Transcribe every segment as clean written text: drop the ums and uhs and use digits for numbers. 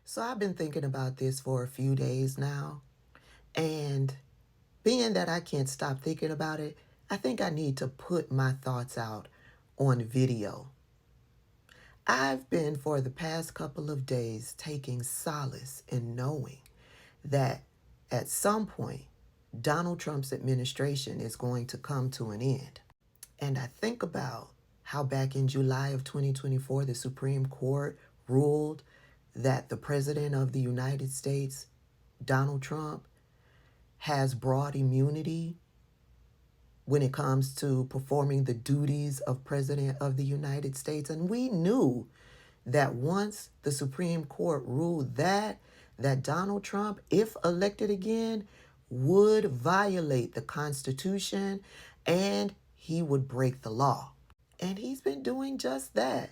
So I've been thinking about this for a few days now, and being that I can't stop thinking about it, I think I need to put my thoughts out on video. I've been for the past couple of days taking solace in knowing that at some point, Donald Trump's administration is going to come to an end. And I think about how back in July of 2024, the Supreme Court ruled that the President of the United States, Donald Trump, has broad immunity when it comes to performing the duties of President of the United States. And we knew that once the Supreme Court ruled that Donald Trump, if elected again, would violate the Constitution and he would break the law. And he's been doing just that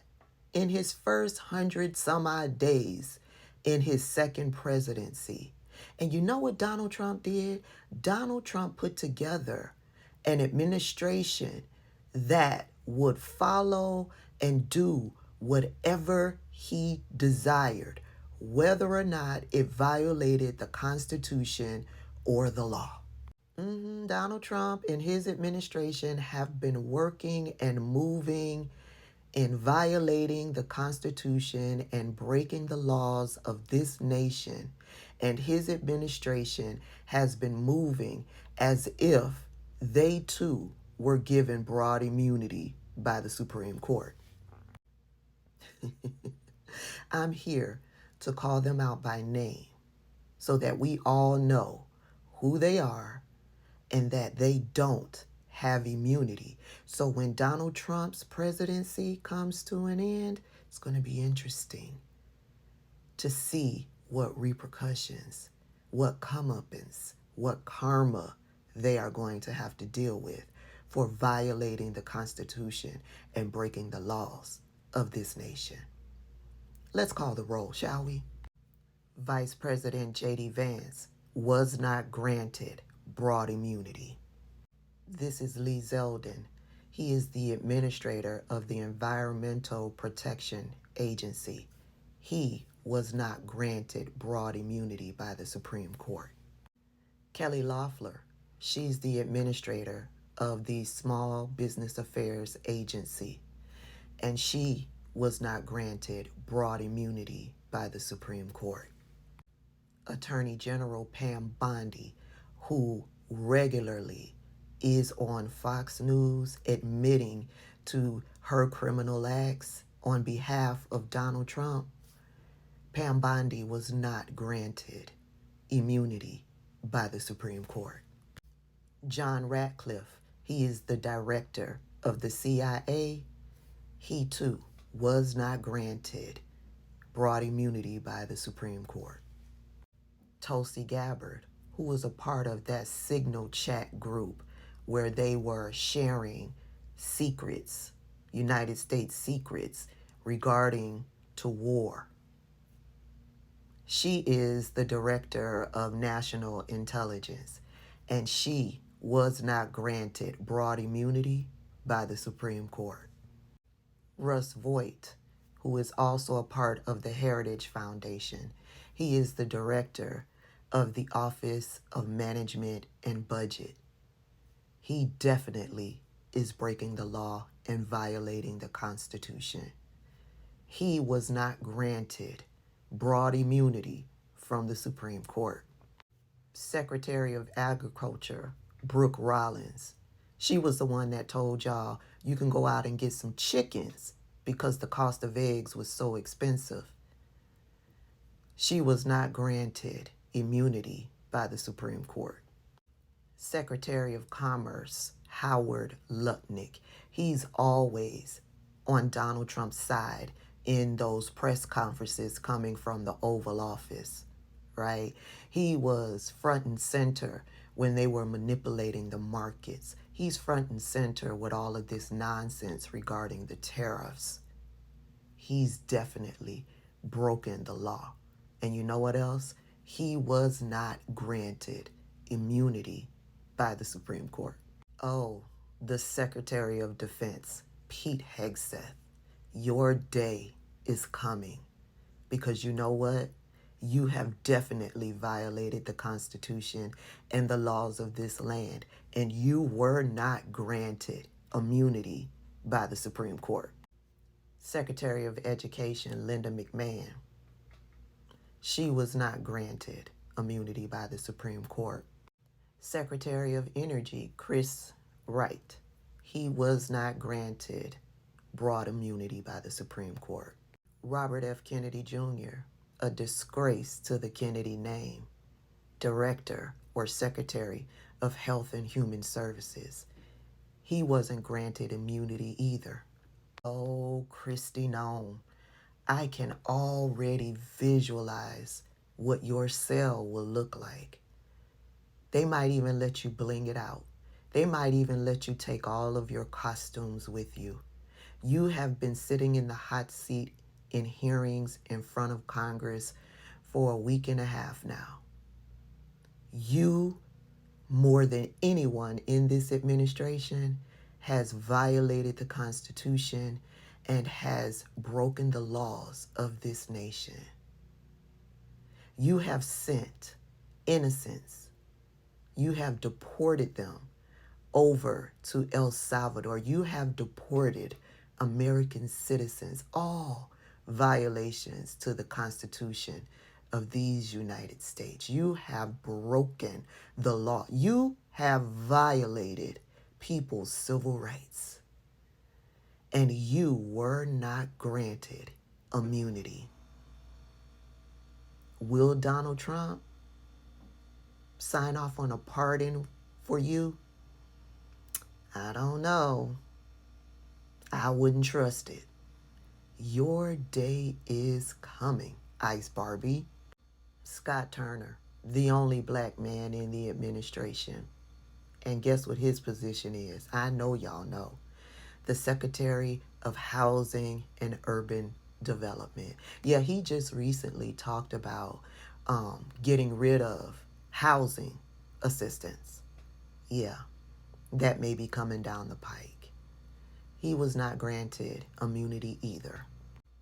in his first 100 some odd days in his second presidency. And you know what Donald Trump did? Donald Trump put together an administration that would follow and do whatever he desired, whether or not it violated the Constitution or the law. Donald Trump and his administration have been working and moving in violating the Constitution and breaking the laws of this nation. And his administration has been moving as if they too were given broad immunity by the Supreme Court. I'm here to call them out by name so that we all know who they are and that they don't have immunity. So when Donald Trump's presidency comes to an end, it's going to be interesting to see what repercussions, what comeuppance, what karma they are going to have to deal with for violating the Constitution and breaking the laws of this nation. Let's call the roll, shall we? Vice President J.D. Vance was not granted broad immunity. This is Lee Zeldin. He is the administrator of the Environmental Protection Agency. He was not granted broad immunity by the Supreme Court. Kelly Loeffler, she's the administrator of the Small Business Affairs Agency, and she was not granted broad immunity by the Supreme Court. Attorney General Pam Bondi, who regularly is on Fox News admitting to her criminal acts on behalf of Donald Trump, Pam Bondi was not granted immunity by the Supreme Court. John Ratcliffe, he is the director of the CIA. He too was not granted broad immunity by the Supreme Court. Tulsi Gabbard, who was a part of that Signal chat group where they were sharing secrets, United States secrets regarding to war. She is the director of national intelligence, and she was not granted broad immunity by the Supreme Court. Russ Voigt, who is also a part of the Heritage Foundation, he is the director of the Office of Management and Budget. He definitely is breaking the law and violating the Constitution. He was not granted broad immunity from the Supreme Court. Secretary of Agriculture, Brooke Rollins, she was the one that told y'all you can go out and get some chickens because the cost of eggs was so expensive. She was not granted immunity by the Supreme Court. Secretary of Commerce, Howard Lutnick, he's always on Donald Trump's side in those press conferences coming from the Oval Office, right? He was front and center when they were manipulating the markets. He's front and center with all of this nonsense regarding the tariffs. He's definitely broken the law. And you know what else? He was not granted immunity by the Supreme Court. Oh, the Secretary of Defense, Pete Hegseth, your day is coming. Because you know what? You have definitely violated the Constitution and the laws of this land, and you were not granted immunity by the Supreme Court. Secretary of Education Linda McMahon, she was not granted immunity by the Supreme Court. Secretary of Energy Chris Wright, he was not granted broad immunity by the Supreme Court. Robert F. Kennedy Jr., a disgrace to the Kennedy name, Director or Secretary of Health and Human Services, he wasn't granted immunity either. Oh, Christy Nome, I can already visualize what your cell will look like. They might even let you bling it out. They might even let you take all of your costumes with you. You have been sitting in the hot seat in hearings in front of Congress for a week and a half now. You, more than anyone in this administration, has violated the Constitution and has broken the laws of this nation. You have sent innocents. You have deported them over to El Salvador. You have deported American citizens, all violations to the Constitution of these United States. You have broken the law. You have violated people's civil rights. And you were not granted immunity. Will Donald Trump sign off on a pardon for you? I don't know. I wouldn't trust it. Your day is coming, Ice Barbie. Scott Turner, the only black man in the administration. And guess what his position is? I know y'all know. The Secretary of Housing and Urban Development. Yeah, he just recently talked about getting rid of housing assistance. Yeah, that may be coming down the pike. He was not granted immunity either.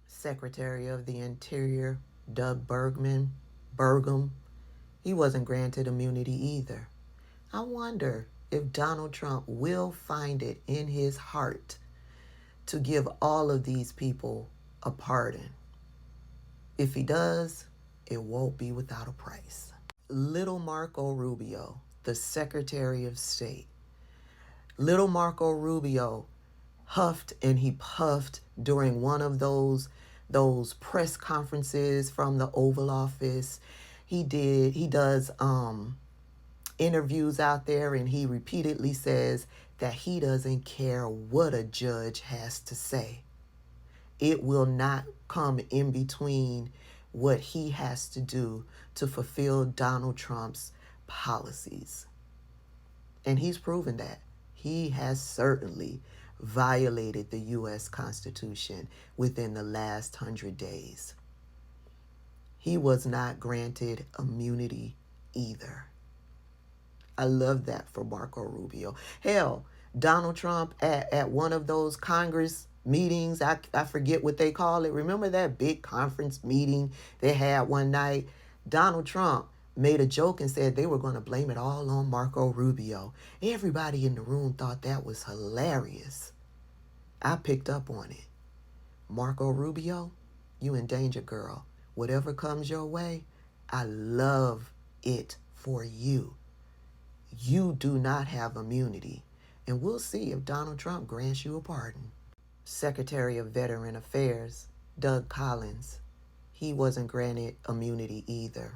Secretary of the Interior, Doug Burgum, he wasn't granted immunity either. I wonder if Donald Trump will find it in his heart to give all of these people a pardon. If he does, it won't be without a price. Little Marco Rubio, the Secretary of State. Little Marco Rubio huffed and he puffed during one of those press conferences from the Oval Office. He does interviews out there, and he repeatedly says that he doesn't care what a judge has to say. It will not come in between what he has to do to fulfill Donald Trump's policies. And he's proven that. He has certainly violated the U.S. Constitution within the last 100 days. He was not granted immunity either. I love that for Marco Rubio. Hell, Donald Trump at one of those Congress meetings, I forget what they call it. Remember that big conference meeting they had one night? Donald Trump made a joke and said they were going to blame it all on Marco Rubio. Everybody in the room thought that was hilarious. I picked up on it. Marco Rubio, you in danger, girl. Whatever comes your way, I love it for you. You do not have immunity, and we'll see if Donald Trump grants you a pardon. Secretary of Veteran Affairs, Doug Collins, he wasn't granted immunity either.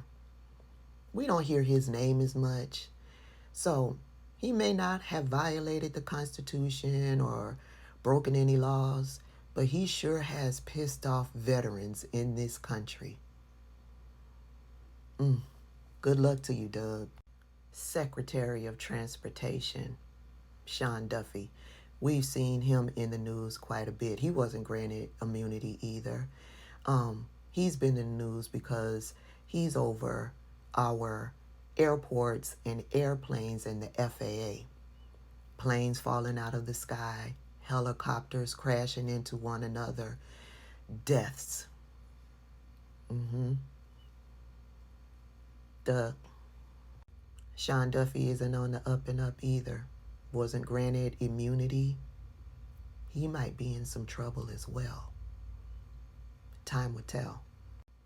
We don't hear his name as much, so he may not have violated the Constitution or broken any laws, but he sure has pissed off veterans in this country. Good luck to you, Doug. Secretary of Transportation, Sean Duffy. We've seen him in the news quite a bit. He wasn't granted immunity either. He's been in the news because he's over our airports and airplanes and the FAA. Planes falling out of the sky, helicopters crashing into one another, deaths. Duh. Sean Duffy isn't on the up and up either. Wasn't granted immunity. He might be in some trouble as well. Time will tell.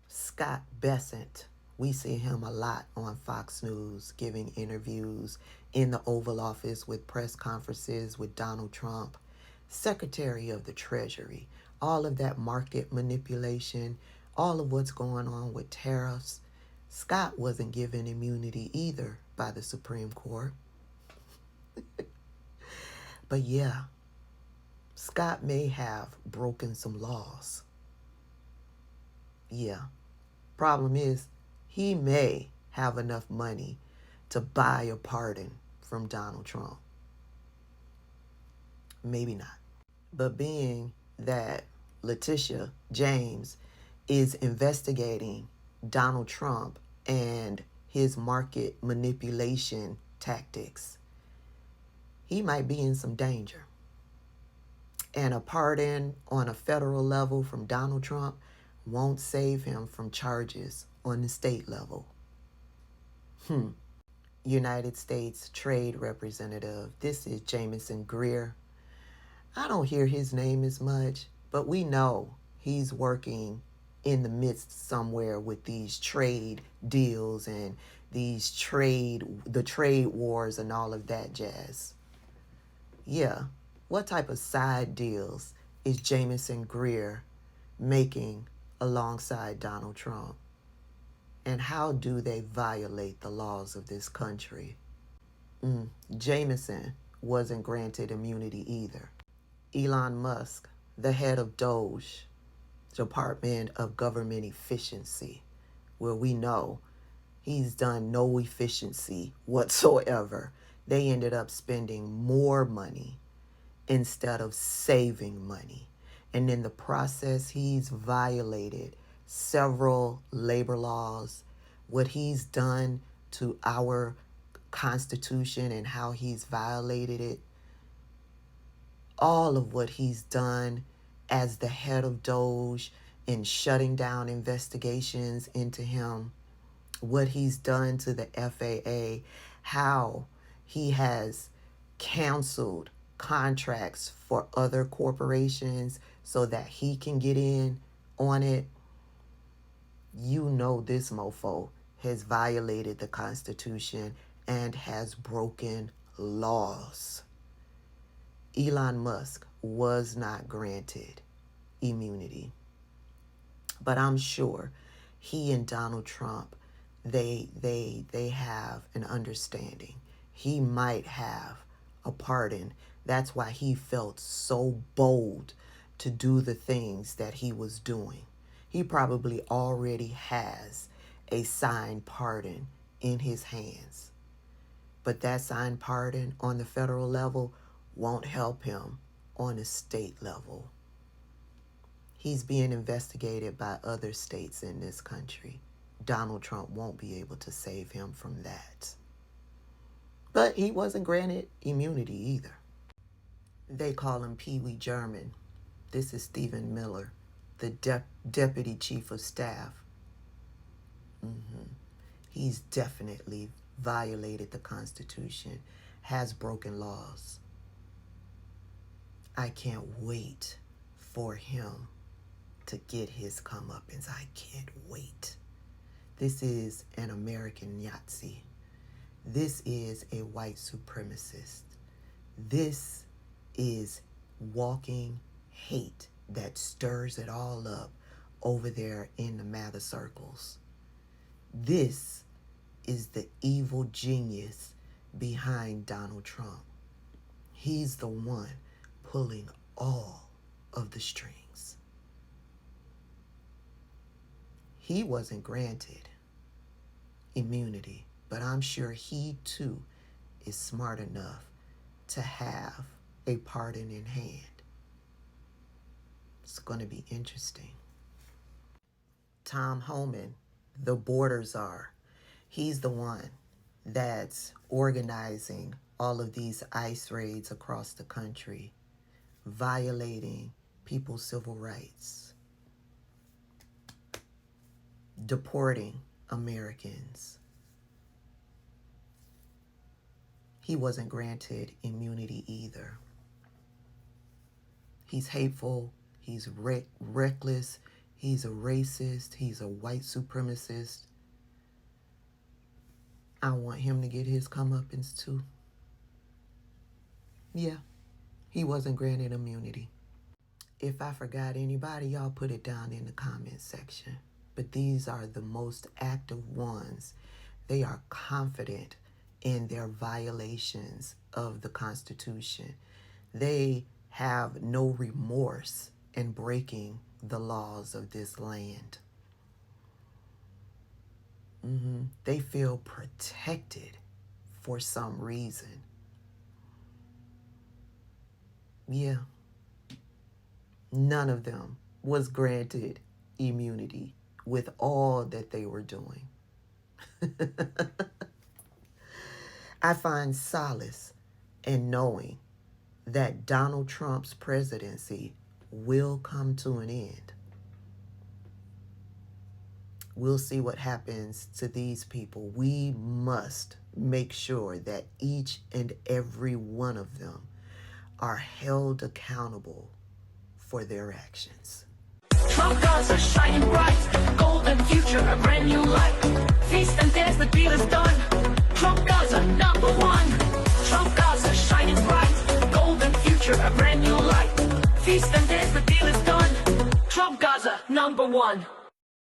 Scott Bessent. We see him a lot on Fox News giving interviews in the Oval Office with press conferences with Donald Trump, Secretary of the Treasury, all of that market manipulation, all of what's going on with tariffs. Scott wasn't given immunity either by the Supreme Court. But yeah, Scott may have broken some laws. Yeah. Problem is, he may have enough money to buy a pardon from Donald Trump. Maybe not. But being that Letitia James is investigating Donald Trump and his market manipulation tactics, he might be in some danger. And a pardon on a federal level from Donald Trump won't save him from charges on the state level. United States Trade Representative. This is Jamison Greer. I don't hear his name as much, but we know he's working in the midst somewhere with these trade deals and the trade wars and all of that jazz. Yeah, what type of side deals is Jamison Greer making alongside Donald Trump? And how do they violate the laws of this country? Jameson wasn't granted immunity either. Elon Musk, the head of DOGE, Department of Government Efficiency, where we know he's done no efficiency whatsoever. They ended up spending more money instead of saving money. And in the process, he's violated several labor laws. What he's done to our Constitution and how he's violated it, all of what he's done as the head of DOGE in shutting down investigations into him, what he's done to the FAA, how he has canceled contracts for other corporations so that he can get in on it. You know this mofo has violated the Constitution and has broken laws. Elon Musk was not granted immunity. But I'm sure he and Donald Trump, they have an understanding. He might have a pardon. That's why he felt so bold to do the things that he was doing. He probably already has a signed pardon in his hands. But that signed pardon on the federal level won't help him on a state level. He's being investigated by other states in this country. Donald Trump won't be able to save him from that. But he wasn't granted immunity either. They call him Pee Wee German. This is Stephen Miller, the Deputy Chief of Staff. He's definitely violated the Constitution, has broken laws. I can't wait for him to get his comeuppance. I can't wait. This is an American Nazi. This is a white supremacist. This is walking hate that stirs it all up over there in the Mather circles. This is the evil genius behind Donald Trump. He's the one pulling all of the strings. He wasn't granted immunity, but I'm sure he too is smart enough to have a pardon in hand. It's going to be interesting. Tom Homan, the border czar, he's the one that's organizing all of these ICE raids across the country, violating people's civil rights, deporting Americans, he wasn't granted immunity either. He's hateful. He's reckless. He's a racist. He's a white supremacist. I want him to get his comeuppance too. Yeah, he wasn't granted immunity. If I forgot anybody, y'all put it down in the comment section. But these are the most active ones. They are confident in their violations of the Constitution. They have no remorse in breaking the laws of this land. They feel protected for some reason. Yeah. None of them was granted immunity with all that they were doing. I find solace in knowing that Donald Trump's presidency will come to an end. We'll see what happens to these people. We must make sure that each and every one of them are held accountable for their actions. Trump gods are shining bright, golden future, a brand new light. Feast and dance, the deal is done. Trump gods are number one. Trump gods are shining bright, golden future, a brand new light. Feast and dance, the deal is done. Trump gods are number one.